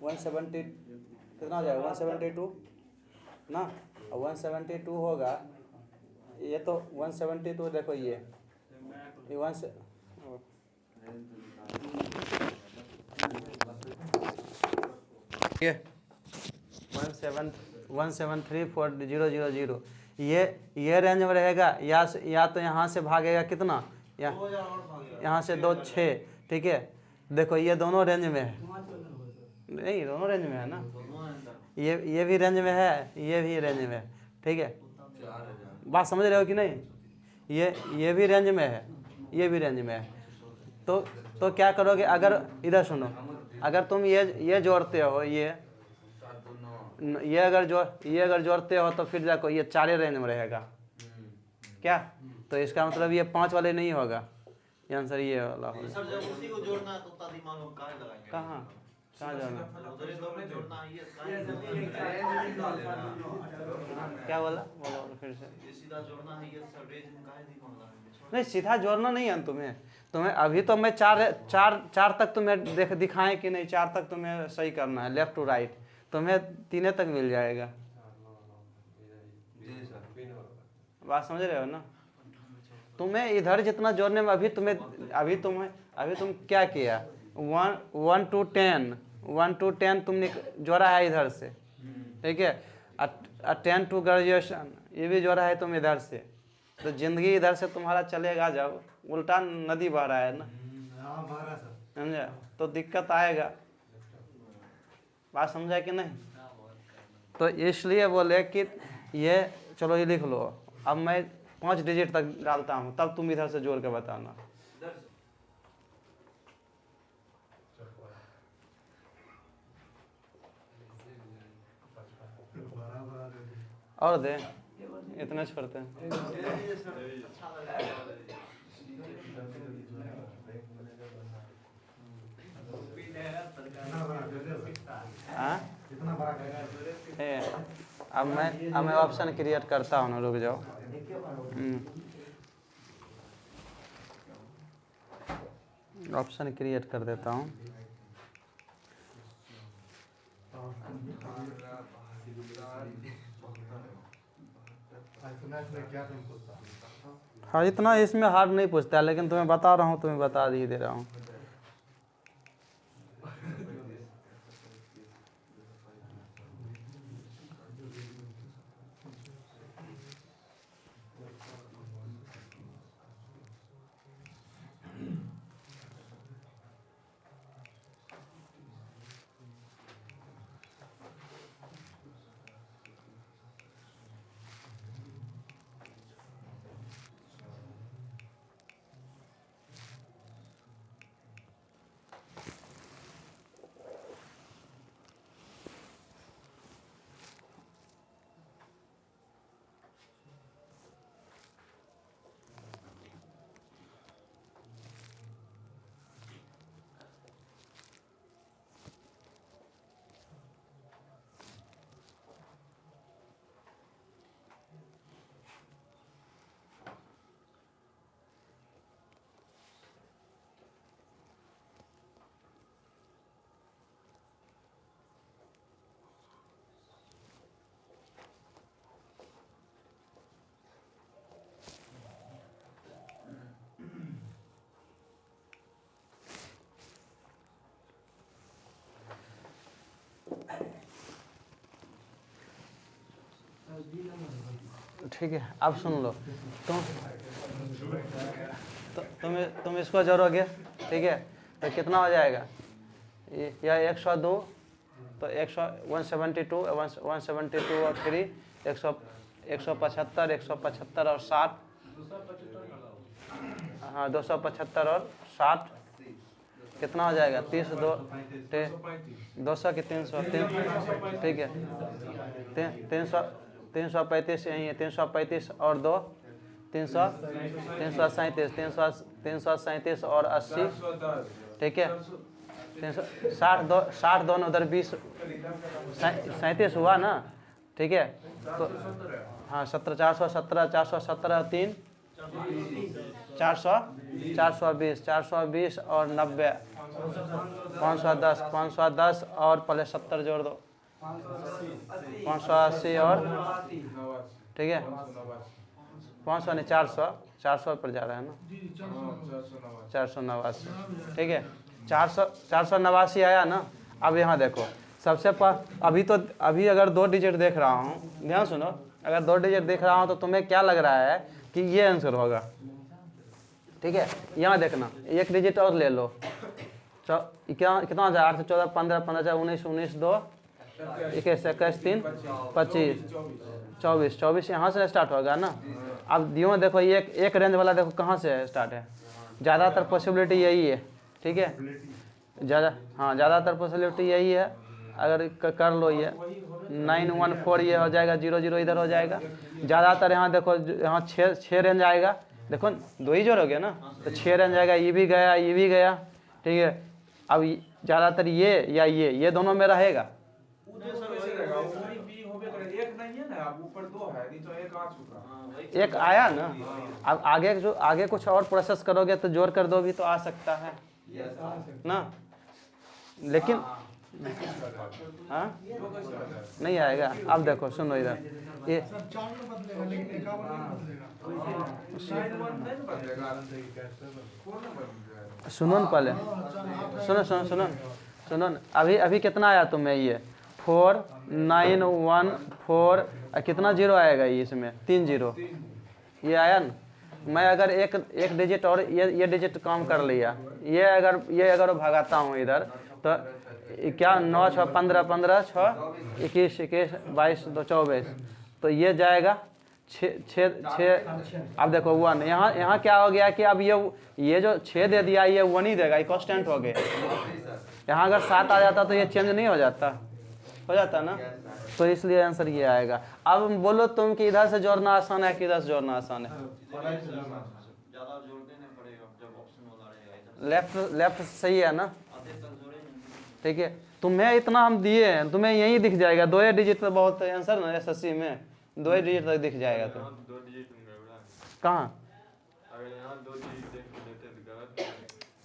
170 कितना हो जाएगा 172 ना, 172 होगा, ये तो 172 देखो ये 1734000, ये रेंज में रहेगा, या तो यहाँ से भागेगा कितना, यहाँ से 2 6, ठीक है। देखो ये दोनों रेंज में है, नहीं दोनों रेंज में है ना, ये भी रेंज में है, ये भी रेंज में है, ठीक है। बात समझ रहे हो कि नहीं, ये भी रेंज में है, ये भी रेंज में है। तो क्या करोगे, अगर इधर सुनो, अगर तुम ये जोड़ते हो, ये अगर जोड़ते हो तो फिर देखो ये 4 रेंज में रहेगा क्या, तो इसका मतलब ये 5 वाले नहीं होगा, ये आंसर ये वाला होगा। सर जब उसी को जोड़ना है तो उतना दिमाग हम कहाँ लगाएंगे, कहाँ जोड़ना, क्या बोला फिर से, सीधा जोड़ना है, ये सब रेंज में काहे दिमाग लगाएंगे, नहीं सीधा जोड़ना नहीं है तुम्हें अभी तो मैं चार तक तुम्हें दिखाएं कि नहीं, 4 तक तुम्हें सही करना है, लेफ्ट टू राइट, तुम्हें 3 तक मिल जाएगा। बात समझ रहे हो ना, तुम्हें इधर जितना जोड़ने में अभी तुम क्या किया, 1 to 10 तुमने जोड़ा है इधर से, ठीक है, 10 to ग्रेजुएशन ये भी जोड़ा है तुम इधर से, तो जिंदगी इधर से तुम्हारा चलेगा, जब उल्टा नदी बह रहा है ना, समझा, तो दिक्कत आएगा। बात समझा कि नहीं, तो इसलिए बोले कि ये चलो ये लिख लो, अब मैं 5 डिजिट तक डालता हूँ, तब तुम इधर से जोड़ के बताना। और दे, इतना छोड़ते हैं। अब मैं ऑप्शन क्रिएट करता हूँ ना, रुक जाओ। ऑप्शन क्रिएट कर देता हूँ। हाँ इतना इसमें हार्ड नहीं पूछता है, लेकिन तुम्हें बता रहा हूँ, तुम्हें बता ही दे रहा हूँ। ठीक है, अब सुन लो, तुम इसको जोड़ोगे, ठीक है, तो कितना हो जाएगा, यह 102, तो 172 और 3 175 175 और 60, हाँ 275 और 60 कितना हो जाएगा, 30 200 की 300, ठीक है, 335 यही है, 335 और 2 337 और 80, ठीक है, 60 दोनों उधर 20 37 हुआ ना, ठीक है, तो हाँ 417 3 420 और 90 510, 510 और पहले 70 जोड़ दो, 580 और ठीक है 500 नहीं 400, 400 पर जा रहा है ना, 489, ठीक है 489 आया ना। अब यहाँ देखो सबसे अभी अगर 2 डिजिट देख रहा हूँ, ध्यान सुनो, अगर 2 डिजिट देख रहा हूँ तो तुम्हें क्या लग रहा है कि ये आंसर होगा, ठीक है। यहाँ देखना 1 डिजिट और ले लो, कितना हो जाए 8 से 14 15 15 से 19 19 2 21 21 3 25 24 24 यहाँ से स्टार्ट होगा ना। अब यूँ देखो एक रेंज वाला देखो कहाँ से स्टार्ट है, ज़्यादातर पॉसिबिलिटी यही है, ठीक है ज़्यादातर पॉसिबिलिटी यही है। अगर कर लो ये 914 ये हो जाएगा, 00 इधर हो जाएगा। ज़्यादातर यहाँ देखो यहाँ 6 रेंज आएगा, देखो 2 ही जोड़ोगे ना तो 6 रेंज आएगा, ये भी गया, ठीक है। अब ज़्यादातर ये या ये दोनों में रहेगा, एक आया ना। अब आगे कुछ और प्रोसेस करोगे तो जोड़ कर दो भी तो आ सकता है ना, लेकिन हाँ नहीं आएगा। अब देखो सुनो इधर ये सुनो न पहले, सुनो न अभी कितना आया तुम्हें, ये 4914 कितना जीरो आएगा ये, इसमें 3 जीरो ये आया ना। मैं अगर एक डिजिट और ये डिजिट काम कर लिया, ये अगर भगाता हूँ इधर तो क्या 9 6 15 15 6 21 21 22 2 24, तो ये जाएगा 6। अब देखो 1 यहाँ क्या हो गया कि अब ये जो 6 दे दिया ये 1 ही देगा, ये कांस्टेंट हो गया। यहाँ अगर 7 आ जाता तो ये चेंज नहीं हो जाता ना, तो इसलिए आंसर ये आएगा। अब बोलो तुम कि इधर से जोड़ना आसान है कि इधर से जोड़ना आसान है, लेफ्ट सही है ना, ठीक है। तुम्हें इतना हम दिए हैं, तुम्हें यही दिख जाएगा 2 डिजिट तो बहुत आंसर ना एसएससी में 2 डिजिट तक दिख जाएगा। तो कहाँ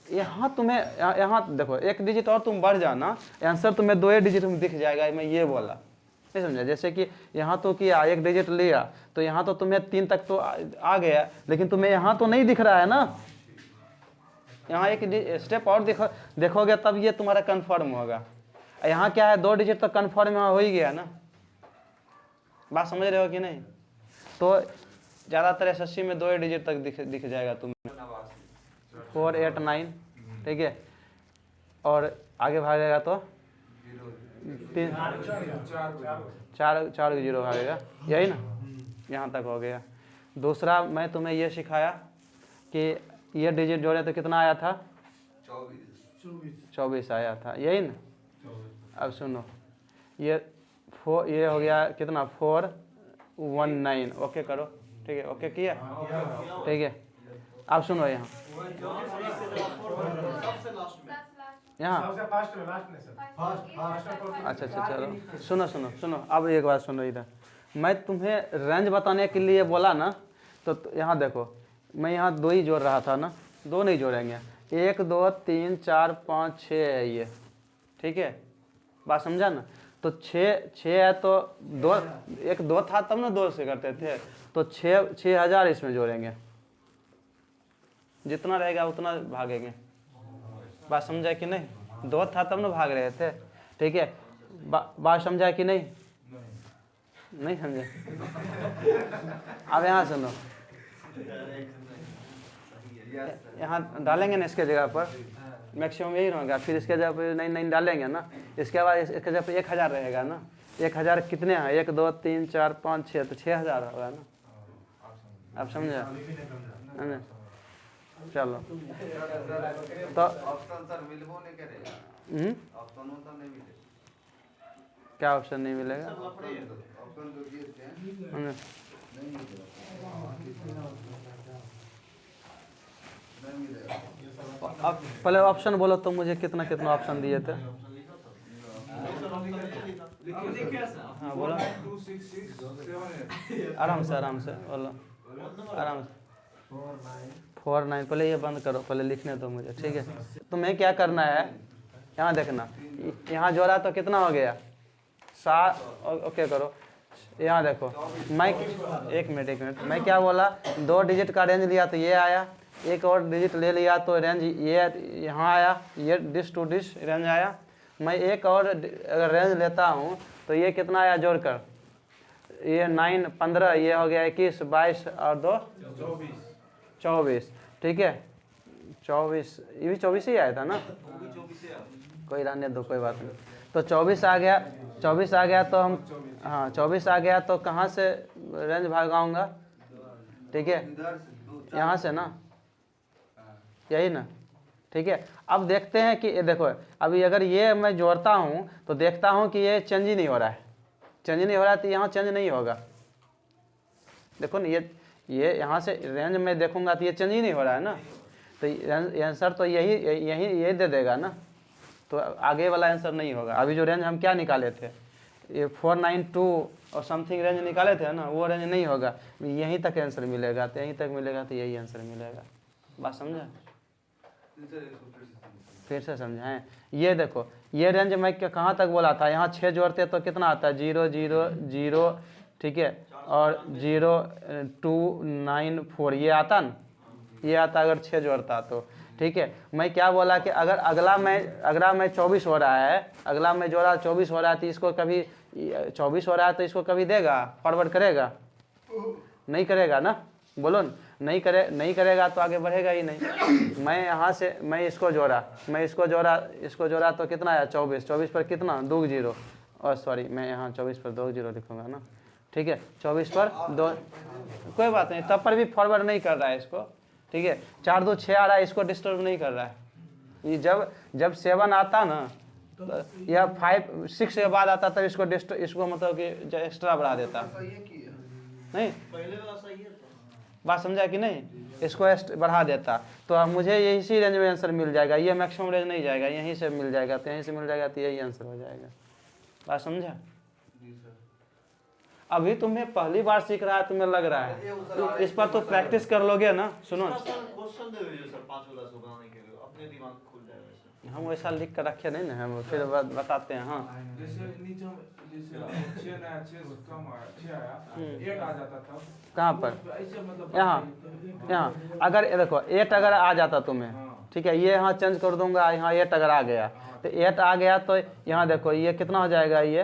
यहाँ तुम्हें यहाँ देखो 1 डिजिट और तुम बढ़ जाना, आंसर तुम्हें 2 डिजिट में दिख जाएगा। मैं ये बोला नहीं समझा, जैसे कि यहाँ तो किया 1 डिजिट लिया तो यहाँ तो तुम्हें 3 तक तो आ गया, लेकिन तुम्हें यहाँ तो नहीं दिख रहा है ना। यहाँ एक स्टेप और देखोगे तब ये तुम्हारा कंफर्म होगा। यहाँ क्या है 2 डिजिट तो कंफर्म हो ही गया ना, बात समझ रहे हो कि नहीं। तो ज़्यादातर एसएससी में 2 डिजिट तक दिख जाएगा तुम्हें 4 8 9, ठीक है। और आगे भागेगा तो 4 जीरो भागेगा, यही ना, यहाँ तक हो गया। दूसरा मैं तुम्हें ये सिखाया कि ये डिजिट जोड़े तो कितना आया था 24 आया था, यही ना। अब सुनो ये हो गया कितना 419, ओके करो, ठीक है, ओके किया, ठीक है। अब सुनो यहाँ अच्छा चलो सुनो अब एक बात सुनो इधर। मैं तुम्हें रेंज बताने के लिए बोला ना, तो यहाँ देखो मैं यहाँ 2 ही जोड़ रहा था ना, 2 नहीं जोड़ेंगे, 1 2 3 4 5 6 है ये, ठीक है, बात समझा ना। तो 6 है तो 2 था तब ना 2 से करते थे, तो 6000 इसमें जोड़ेंगे, जितना रहेगा उतना भागेंगे, बात समझा कि नहीं। 2 था तब ना भाग रहे थे, ठीक है, बात समझा कि नहीं समझे। अब यहाँ सुनो, यहाँ डालेंगे ना इसके जगह पर मैक्सिमम यही रहेगा, फिर इसके जगह पर नहीं डालेंगे ना, इसके बाद इसके जगह पर 1000 रहेगा ना। 1000 कितने हैं 1 2 3 4 5 6, तो 6000 होगा ना। आप समझा, चलो तो क्या ऑप्शन नहीं मिलेगा, अब पहले ऑप्शन बोलो तो मुझे कितना ऑप्शन दिए थे। हाँ बोलो, आराम से बोलो, आराम से 49। पहले ये बंद करो, पहले लिखने दो मुझे, ठीक है। तुम्हें क्या करना है, यहाँ देखना, यहाँ जोड़ा तो कितना हो गया 7। ओके करो, यहाँ देखो मैं एक मिनट मैं क्या बोला, 2 डिजिट का रेंज लिया तो ये आया, एक और डिजिट ले लिया तो रेंज ये यहाँ आया, ये डिश टू डिश रेंज आया। मैं एक और अगर रेंज लेता हूँ तो ये कितना आया जोड़कर, ये 9 15, ये हो गया 21 22 और 2 24, ठीक है 24, ये भी 24 ही आया था ना, कोई रहने दो, कोई बात नहीं। तो 24 आ गया, 24 आ गया तो हम, हाँ 24 आ गया तो कहाँ से रेंज भागाऊंगा, ठीक है यहाँ से ना, यही ना, ठीक है। अब देखते हैं कि ये देखो, अभी अगर ये मैं जोड़ता हूँ तो देखता हूँ कि ये चेंज ही नहीं हो रहा है, चेंज नहीं हो रहा है तो यहाँ चेंज नहीं होगा। देखो ना, ये यहाँ से रेंज में देखूंगा तो ये चेंज ही नहीं हो रहा है ना, तो आंसर तो यही दे देगा ना, तो आगे वाला आंसर नहीं होगा। अभी जो रेंज हम क्या निकाले थे, ये 492 और समथिंग रेंज निकाले थे ना, वो रेंज नहीं होगा, यहीं तक आंसर मिलेगा, तो यहीं तक मिलेगा तो यही आंसर मिलेगा। बात समझा, फिर से समझाएं। ये देखो, ये रेंज मैं कहाँ तक बोला था, यहाँ 6 जोड़ते तो कितना आता है 0 0 0, ठीक है, और 0 2 9 4, ये आता ना, ये आता अगर 6 जोड़ता तो, ठीक है। मैं क्या बोला कि अगर अगला में 24 हो रहा है, अगला में जोड़ा 24 हो रहा है तो इसको कभी 24 हो रहा है तो इसको कभी देगा, फॉरवर्ड करेगा, नहीं करेगा ना, बोलो न, नहीं करेगा तो आगे बढ़ेगा ही नहीं। मैं यहाँ से मैं इसको जोड़ा तो कितना आया 24 पर कितना 2 0, और सॉरी मैं यहाँ 24 पर 2 0 लिखूंगा ना, ठीक है 24 पर 2, कोई बात नहीं, तब पर भी फॉरवर्ड नहीं कर रहा है इसको, ठीक है। 4 2 6 आ रहा है, इसको डिस्टर्ब नहीं कर रहा है। ये जब 7 आता ना, तो या 5 6 के बाद आता तब इसको मतलब कि एक्स्ट्रा बढ़ा देता, नहीं बात समझा कि नहीं, इसको बढ़ा देता तो अब मुझे इसी रेंज में आंसर मिल जाएगा, ये मैक्सिमम रेंज नहीं जाएगा, यहीं से मिल जाएगा, तो यहीं से मिल जाएगा तो यही आंसर हो जाएगा। बात समझा। अभी तुम्हें पहली बार सीख रहा है, तुम्हें लग रहा है, इस पर तो प्रैक्टिस कर लोगे ना। सुनो, हम वैसा लिख कर रखे नहीं ना, हम फिर बताते हैं। हाँ कहाँ पर, यहाँ अगर देखो 8 अगर आ जाता तुम्हें, ठीक है, ये यहाँ चेंज कर दूंगा, यहाँ 8 अगर आ गया तो 8 आ गया तो यहाँ देखो ये कितना हो जाएगा, ये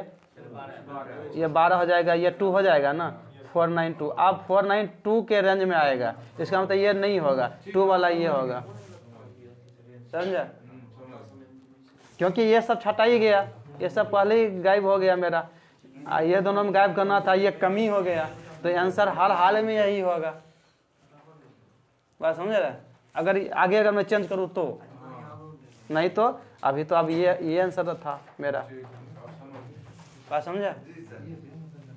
12 हो जाएगा, ये 2 हो जाएगा ना, 492। अब 492 के रेंज में आएगा, इसका मतलब ये नहीं होगा 2 वाला, ये होगा, समझा, क्योंकि ये सब छटा ही गया, ये सब पहले ही गायब हो गया मेरा, ये दोनों में गायब करना था, ये कमी हो गया, तो आंसर हर हाल में यही होगा। बात समझ रहा है। अगर मैं चेंज करूँ तो, नहीं तो अभी तो अब ये आंसर था मेरा। बात समझा,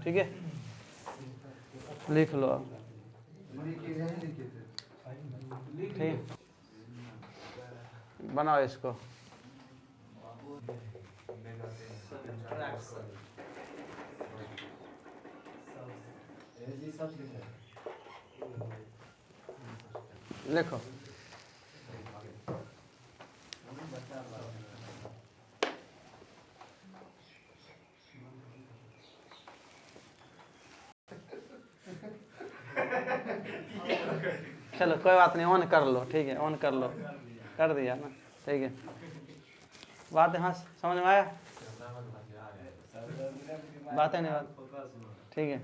ठीक है, लिख लो, ठीक, बनाओ इसको। लिखो, चलो कोई बात नहीं, ऑन कर लो, ठीक है, ऑन कर लो, कर दिया ना, ठीक है। बात यहाँ समझ में आया, बात है नहीं बात, ठीक है।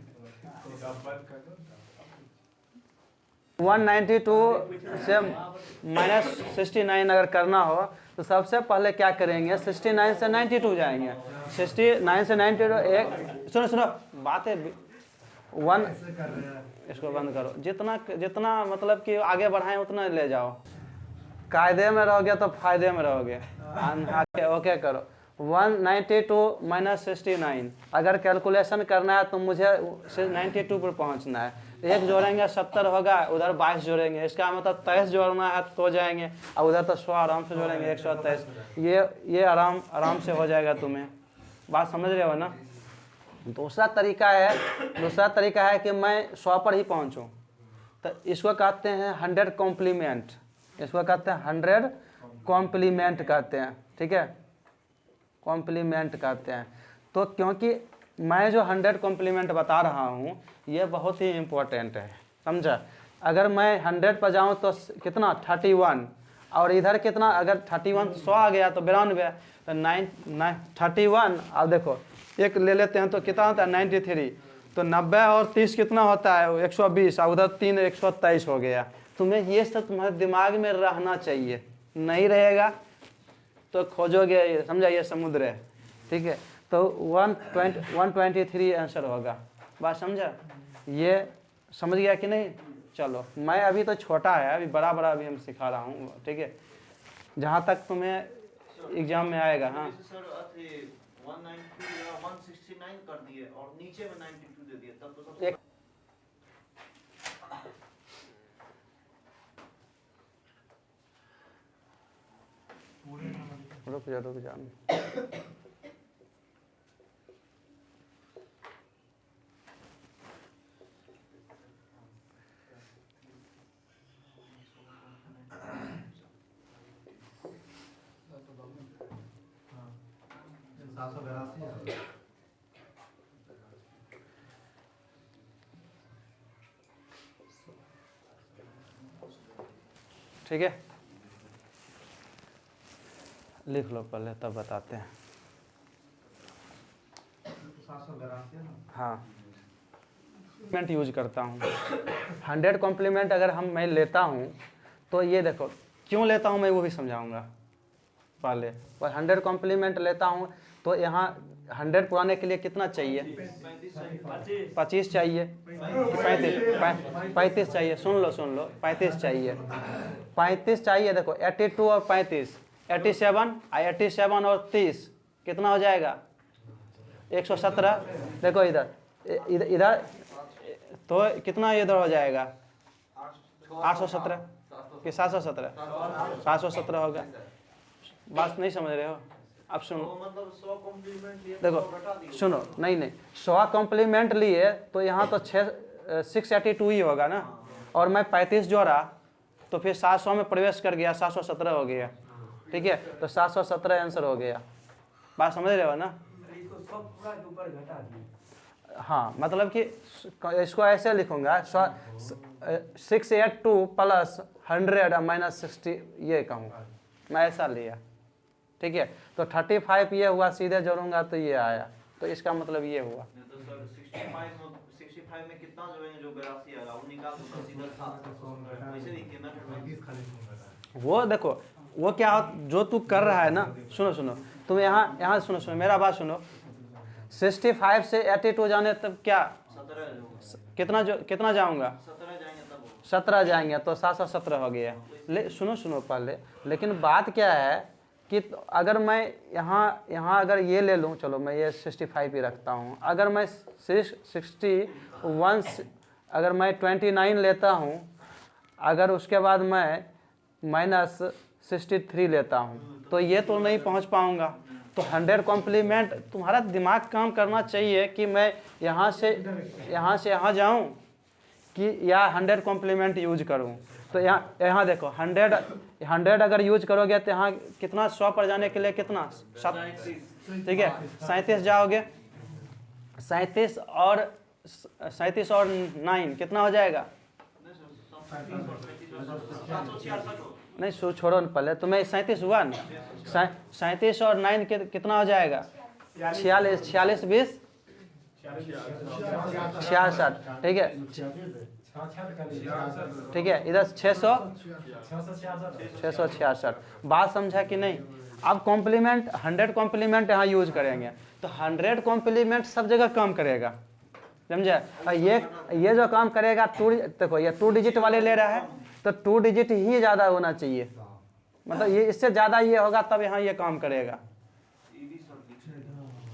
192 से -69 अगर करना हो तो सबसे पहले क्या करेंगे, 69 से 92 जाएंगे, 69 से 92 एक, सुनो बात है, 1, इसको बंद करो, जितना मतलब कि आगे बढ़ाएं उतना ले जाओ, कायदे में रहोगे तो फायदे में रहोगे। ओके करो, 192 - 69 अगर कैलकुलेशन करना है तो मुझे 92 पर पहुंचना है, एक जोड़ेंगे 70 होगा, उधर 22 जोड़ेंगे, इसका मतलब 23 जोड़ना है तो जाएंगे, और उधर तो 100 आराम से जोड़ेंगे, 123, ये आराम से हो जाएगा तुम्हें। बात समझ रहे हो ना। दूसरा तरीका है कि मैं 100 पर ही पहुंचूं, तो इसको कहते हैं 100 कॉम्प्लीमेंट, इसको कहते हैं 100 कॉम्प्लीमेंट कहते हैं, ठीक है, कॉम्प्लीमेंट कहते हैं। तो क्योंकि मैं जो 100 कॉम्प्लीमेंट बता रहा हूँ ये बहुत ही इम्पोर्टेंट है, समझा। अगर मैं 100 पर जाऊँ तो कितना 31, और इधर कितना, अगर 31 100 आ गया तो 92, तो 31। अब देखो एक ले लेते हैं तो कितना होता है 93, तो 90 और 30 कितना होता है 120, और उधर 3 123 हो गया। तुम्हें ये सब तुम्हारे दिमाग में रहना चाहिए, नहीं रहेगा तो खोजोगे, समझा, ये समुद्र है, ठीक है। तो 123 आंसर होगा, बात समझा, ये समझ गया कि नहीं। चलो मैं अभी तो छोटा है, अभी बड़ा बड़ा अभी हम सिखा रहा हूँ, ठीक है, जहाँ तक तुम्हें एग्जाम में आएगा। हाँ सर 169 कर दिए और नीचे में 92 दे दिए, तब तो सब रुक जा ठीक है, लिख लो पहले तब बताते हैं। हाँ कॉम्प्लीमेंट यूज करता हूँ 100 कॉम्प्लीमेंट अगर मैं लेता हूँ तो ये देखो क्यों लेता हूँ मैं वो भी समझाऊंगा पहले। और 100 कॉम्प्लीमेंट लेता हूँ तो यहाँ 100 पुराने के लिए कितना चाहिए 25 चाहिए, 35 चाहिए, सुन लो 35 चाहिए, 35 चाहिए। देखो 82 और 35 87 और 30 कितना हो जाएगा 117। देखो इधर इधर तो कितना इधर हो जाएगा 817 कि 717 होगा। बात नहीं समझ रहे हो, अब सुनो, मतलब 100 कॉम्प्लीमेंट लिए, देखो सुनो, नहीं 100 कॉम्प्लीमेंट लिए तो यहाँ तो 682 ही होगा ना, और मैं 35 जोड़ा तो फिर 700 में प्रवेश कर गया, 717 हो गया, ठीक है। तो 717 आंसर हो गया, बात समझ रहे हो ना। हाँ मतलब कि इसको ऐसे लिखूंगा 682 प्लस 100 माइनस 60, ये कहूँगा मैं, ऐसा लिया, ठीक है। तो 35 ये हुआ, सीधे जोड़ूंगा तो ये आया, तो इसका मतलब ये हुआ। तो सर 65 में कितना जो है, जो 82 आएगा वो निकाल दो, सीधा 700 वैसे लिखिए ना। वो देखो वो क्या हो, जो तू कर रहा है ना, सुनो तुम यहाँ सुनो मेरा बात सुनो। 65 से 82 जाने तब क्या 17 कितना जाऊंगा 17 जाएंगे, तब 17 जाएंगे, तो 717 हो गया। सुनो पहले, लेकिन बात क्या है कि अगर मैं यहाँ अगर ये ले लूँ, चलो मैं ये 65 ही रखता हूँ। अगर मैं 61 अगर मैं 29 लेता हूँ, अगर उसके बाद मैं माइनस 63 लेता हूँ, तो ये तो नहीं पहुँच पाऊँगा। तो 100 कॉम्प्लीमेंट, तुम्हारा दिमाग काम करना चाहिए कि मैं यहाँ से यहाँ जाऊँ कि या 100 कॉम्प्लीमेंट यूज करूँ। तो यहाँ देखो 100 अगर यूज करोगे तो यहाँ कितना 100 पर जाने के लिए कितना 7, ठीक है 37 जाओगे, 37 और 9 कितना हो जाएगा। नहीं छोड़ो न पहले, तुम्हें 37 हुआ ना, 37 और 9 कितना हो जाएगा 46 20 66, ठीक है ठीक है। इधर 666। बात समझा कि नहीं। अब कॉम्प्लीमेंट 100 कॉम्प्लीमेंट यहाँ यूज करेंगे तो 100 कॉम्प्लीमेंट सब जगह काम करेगा, समझे। ये जो काम करेगा देखो ये 2 डिजिट वाले ले रहा है तो 2 डिजिट ही ज़्यादा होना चाहिए, मतलब ये इससे ज़्यादा ये होगा तब यहाँ ये काम करेगा।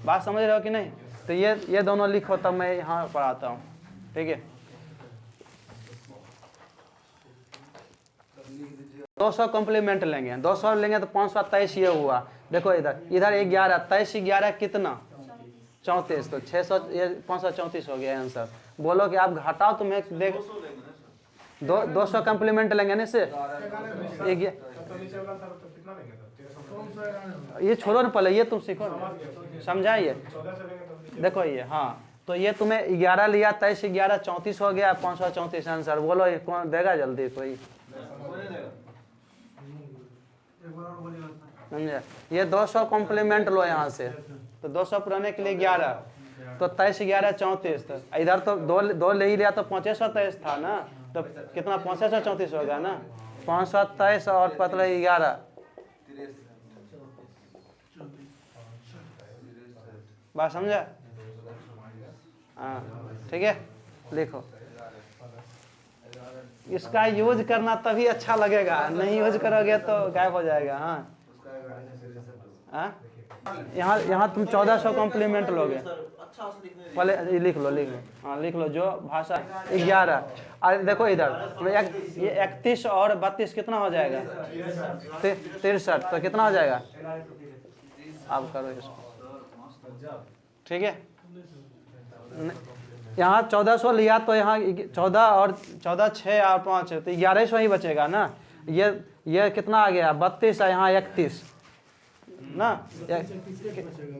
बात समझ रहे हो कि नहीं। तो ये दोनों लिखो तब मैं यहाँ पर आता हूँ, ठीक है। 200 कॉम्प्लीमेंट लेंगे, 200 लेंगे तो 527 ये हुआ। देखो इधर 11 23 11 कितना 34, तो 600 ये 534 हो गया आंसर। बोलो कि आप घटाओ, तुम्हें देख 200 कम्प्लीमेंट लेंगे ना इससे ये छोड़ो ना, पहले ये तुम सीखो ना, समझाइए। देखो ये, हाँ तो ये तुम्हें 11 लिया, 23 11 34 हो गया, 534 आंसर। बोलो ये कौन देगा जल्दी कोई? समझे? ये 200 कॉम्प्लीमेंट लो यहाँ से, तो 200 पुराने के लिए 11, तो 23 11 34, तो इधर तो दो ले ही लिया तो 523 था ना, तो कितना 534 होगा ना, 523 और पतला 11। बात समझा? हाँ ठीक है, लिखो। इसका यूज करना तभी अच्छा लगेगा, नहीं यूज करोगे तो गायब हो जाएगा। हाँ यहाँ तुम 1400 कॉम्प्लीमेंट लोगे, पहले लिख लो हाँ लिख लो। जो भाषा 11, अरे देखो इधर ये 31 और 32 कितना हो जाएगा? 63, तो कितना हो जाएगा? आप करो इसको, ठीक है। यहाँ 1400 लिया तो यहाँ 14 और 14 6 और 5, तो 1100 ही बचेगा ना। ये कितना आ गया? 32 है, यहाँ 31 ना,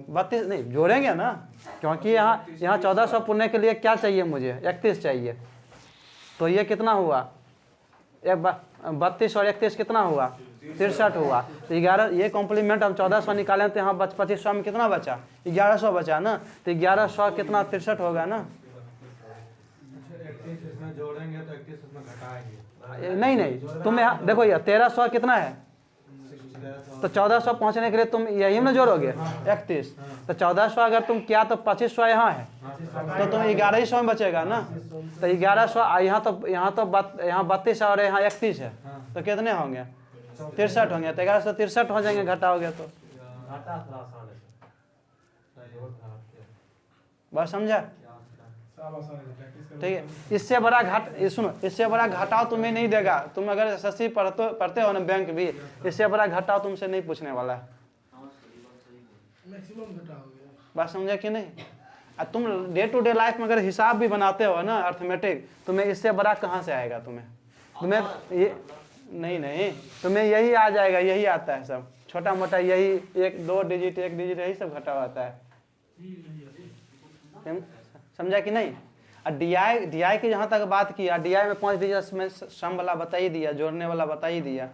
32 नहीं जोड़ेंगे ना, क्योंकि यहाँ 1400 पुरने के लिए क्या चाहिए मुझे? 31 चाहिए। तो ये कितना हुआ? 32 और 31 कितना हुआ? 63 हुआ। तो 11 ये कॉम्प्लीमेंट हम 1400 निकालें तो यहाँ 2500 में कितना बचा? 1100 बचा ना, तो 1100 कितना? 63 होगा ना। जोड़ेंगे तो 31 उसमें घटाएंगे। नहीं तुम यहाँ देखो, ये 1300 कितना है? तो 1400 पहुंचने के लिए तुम यही में जोड़ोगे 31, तो 1400 अगर तुम किया तो 2500 यहाँ है, तो तुम 1100 में बचेगा ना। तो 1100 यहाँ 32 और यहाँ 31 है, तो कितने होंगे? 63 होंगे। तो 1163 हो जाएंगे घटाओगे तो। बस समझा? ठीक है। इससे बड़ा सुनो, इससे बड़ा घटाव तुम्हें नहीं देगा। तुम अगर एसएससी पढ़ते हो ना, बैंक भी, इससे बड़ा घटाव तुमसे नहीं पूछने वाला है। बात समझा कि नहीं? तुम डे टू डे लाइफ में अगर हिसाब भी बनाते हो ना, अर्थमेटिक, तुम्हें इससे बड़ा कहाँ से आएगा? तुम्हें ये नहीं, तुम्हें यही आ जाएगा, यही आता है सब छोटा मोटा, यही 1 2 डिजिट 1 डिजिट यही सब घटाव आता है। समझा कि नहीं? और डीआई की जहाँ तक बात किया, डीआई में 5 डिजिट में सम वाला बता ही दिया, जोड़ने वाला बता ही दिया।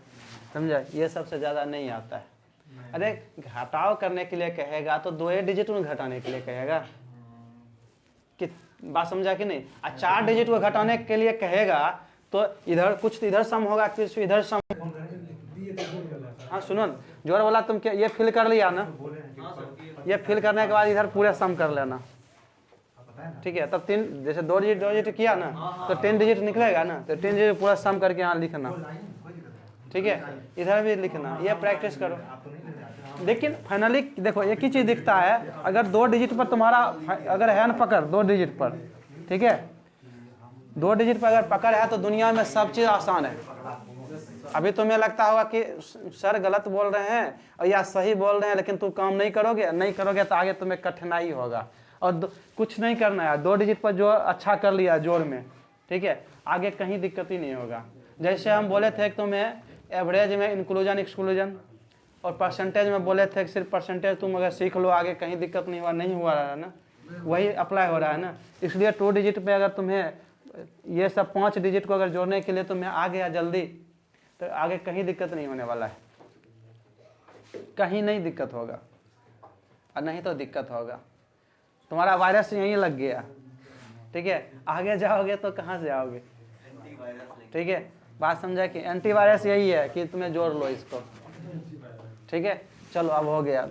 समझा? ये सबसे ज़्यादा नहीं आता है। अरे घटाव करने के लिए कहेगा तो 2 डिजिट में घटाने के लिए कहेगा कि, बात समझा कि नहीं? और 4 डिजिट को घटाने के लिए कहेगा तो इधर कुछ इधर सम होगा, कुछ इधर सम। हाँ सुनो न, जोड़ वाला तुम क्या ये फिल कर लिया ना, ये फिल करने के बाद इधर पूरा सम कर लेना, ठीक है। तब 3 जैसे 2 डिजिट किया ना, तो 10 डिजिट निकलेगा ना, तो 10 डिजिट पूरा सम करके यहाँ लिखना, ठीक है। इधर भी लिखना, ये प्रैक्टिस करो। लेकिन फाइनली देखो एक ही चीज़ दिखता है, अगर 2 डिजिट पर तुम्हारा अगर है ना पकड़, 2 डिजिट पर, ठीक है, 2 डिजिट पर अगर पकड़ है तो दुनिया में सब चीज़ आसान है। अभी तुम्हें लगता होगा कि सर गलत बोल रहे हैं और या सही बोल रहे हैं, लेकिन तुम काम नहीं करोगे तो आगे तुम्हें कठिनाई होगा। और कुछ नहीं करना है, 2 डिजिट पर जो अच्छा कर लिया जोड़ में, ठीक है, आगे कहीं दिक्कत ही नहीं होगा। जैसे हम बोले थे कि तुम्हें एवरेज में इंक्लूजन एक्सक्लूजन और परसेंटेज में बोले थे कि सिर्फ परसेंटेज तुम अगर सीख लो आगे कहीं दिक्कत नहीं हुआ रहा है ना, वही अप्लाई हो रहा है ना। इसलिए 2 डिजिट पे अगर तुम्हें ये सब 5 डिजिट को अगर जोड़ने के लिए तुम्हें आ गया जल्दी, तो आगे कहीं दिक्कत नहीं होने वाला है, कहीं नहीं दिक्कत होगा। और नहीं तो दिक्कत होगा, तुम्हारा वायरस यहीं लग गया, ठीक है, आगे जाओगे तो कहाँ से आओगे? ठीक है, बात समझा कि एंटीवायरस यही है कि तुम्हें जोड़ लो इसको, ठीक है। चलो अब हो गया।